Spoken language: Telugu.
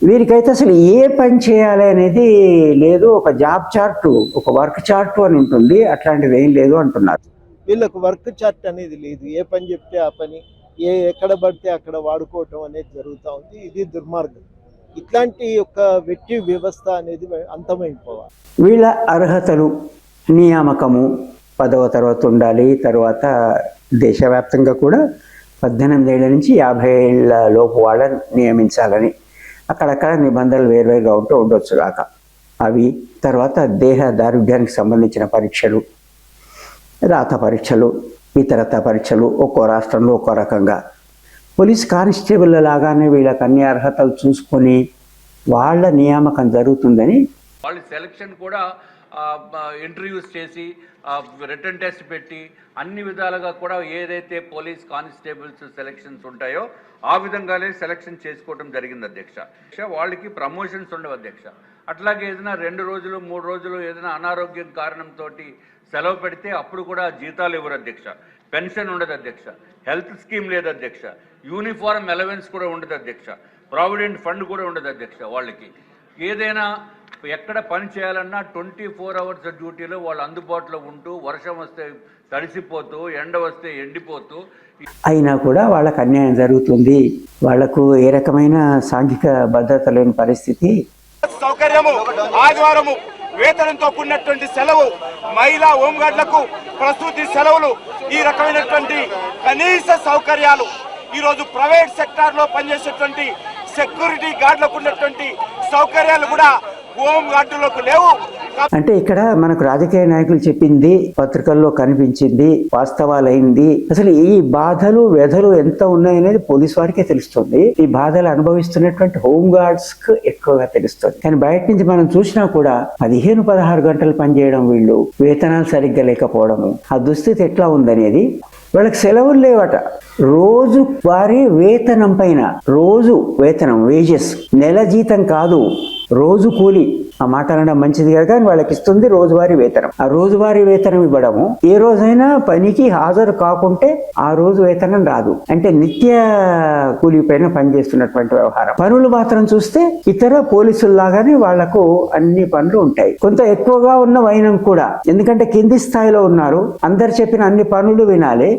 వీరికైతే అసలు ఏ పని చేయాలి అనేది లేదు. ఒక జాబ్ చార్టు, ఒక వర్క్ చార్టు అని ఉంటుంది, అట్లాంటిది ఏం లేదు అంటున్నారు. వీళ్ళకు వర్క్ చార్ట్ అనేది లేదు. ఏ పని చెప్తే ఆ పని, ఎక్కడ పడితే అక్కడ వాడుకోవటం అనేది జరుగుతూ ఉంది. ఇది దుర్మార్గం. ఇట్లాంటి ఒక వెట్టి వ్యవస్థ అనేది అంతమైపోవాలి. వీళ్ళ అర్హతలు, నియామకము 10వ తరగతి ఉండాలి. తర్వాత దేశవ్యాప్తంగా కూడా 18 ఏళ్ల నుంచి 50 ఏళ్ల లోపు వాళ్ళని నియమించాలని అక్కడక్కడ నిబంధనలు వేరువేరుగా ఉండొచ్చు కాక అవి. తర్వాత దేహ దారుఢ్యానికి సంబంధించిన పరీక్షలు, రాత పరీక్షలు, ఇతరత పరీక్షలు ఒక్కో రాష్ట్రంలో ఒక్కో రకంగా. పోలీస్ కానిస్టేబుల్ లాగానే వీళ్ళకి అన్ని అర్హతలు చూసుకొని వాళ్ళ నియామకం జరుగుతుందని వాళ్ళు సెలక్షన్ కూడా ఇంటర్వ్యూస్ చేసి రిటర్న్ టెస్ట్ పెట్టి అన్ని విధాలుగా కూడా ఏదైతే పోలీస్ కానిస్టేబుల్స్ సెలక్షన్స్ ఉంటాయో ఆ విధంగానే సెలక్షన్ చేసుకోవడం జరిగింది అధ్యక్ష. వాళ్ళకి ప్రమోషన్స్ ఉండవు అధ్యక్ష. అట్లాగే ఏదైనా 2 రోజులు 3 రోజులు ఏదైనా అనారోగ్యం కారణంతో సెలవు పెడితే అప్పుడు కూడా జీతాలు ఇవ్వరు అధ్యక్ష. పెన్షన్ ఉండదు అధ్యక్ష. హెల్త్ స్కీమ్ లేదు అధ్యక్ష. యూనిఫారం అలవెన్స్ కూడా ఉండదు అధ్యక్ష. ప్రావిడెంట్ ఫండ్ కూడా ఉండదు అధ్యక్ష. వాళ్ళకి ఏదైనా ఎక్కడ పని చేయాలన్నా 24 అవర్స్ డ్యూటీలో వాళ్ళు అందుబాటులో ఉంటూ, వర్షం వస్తే తడిసిపోతూ, ఎండ వస్తే ఎండిపోతూ, అయినా కూడా వాళ్ళకు అన్యాయం జరుగుతుంది. వాళ్లకు ఏ రకమైన సాంఘిక భద్రత లేని పరిస్థితి. సౌకర్యము, ఆదివారము వేతనంతో కూడినటువంటి సెలవు, మహిళా హోంగార్డులకు ప్రసూతి సెలవులు, ఈ రకమైనటువంటి కనీస సౌకర్యాలు ఈరోజు ప్రైవేట్ సెక్టార్ లో పనిచేసేటువంటి సెక్యూరిటీ గార్డులకు ఉన్నటువంటి సౌకర్యాలు కూడా హోం గార్డులకు లేవు. అంటే ఇక్కడ మనకు రాజకీయ నాయకులు చెప్పింది, పత్రికల్లో కనిపించింది, వాస్తవాలైంది. అసలు ఈ బాధలు వ్యధలు ఎంత ఉన్నాయనేది పోలీసు వారికే తెలుస్తుంది. ఈ బాధలు అనుభవిస్తున్నటువంటి హోమ్ గార్డ్స్ కు ఎక్కువగా తెలుస్తుంది. కానీ బయట నుంచి మనం చూసినా కూడా 15-16 గంటలు పనిచేయడం, వీళ్ళు వేతనాలు సరిగ్గా లేకపోవడము, ఆ దుస్థితి ఎట్లా ఉందనేది. వాళ్ళకి సెలవులు లేవట. రోజు వారి వేతనం పైన, రోజు వేతనం, వేజెస్, నెల జీతం కాదు, రోజు కూలి. ఆ మాట అనడం మంచిది కదా, కానీ వాళ్ళకి ఇస్తుంది రోజువారీ వేతనం. ఆ రోజువారీ వేతనం ఇవ్వడము, ఏ రోజైనా పనికి హాజరు కాకుంటే ఆ రోజు వేతనం రాదు. అంటే నిత్య కూలి పైన పనిచేస్తున్నటువంటి వ్యవహారం. పనులు మాత్రం చూస్తే ఇతర పోలీసుల్లాగానే వాళ్లకు అన్ని పనులు ఉంటాయి. కొంత ఎక్కువగా ఉన్న వైనం కూడా, ఎందుకంటే కింది స్థాయిలో ఉన్నారు, అందరు చెప్పిన అన్ని పనులు వినాలి.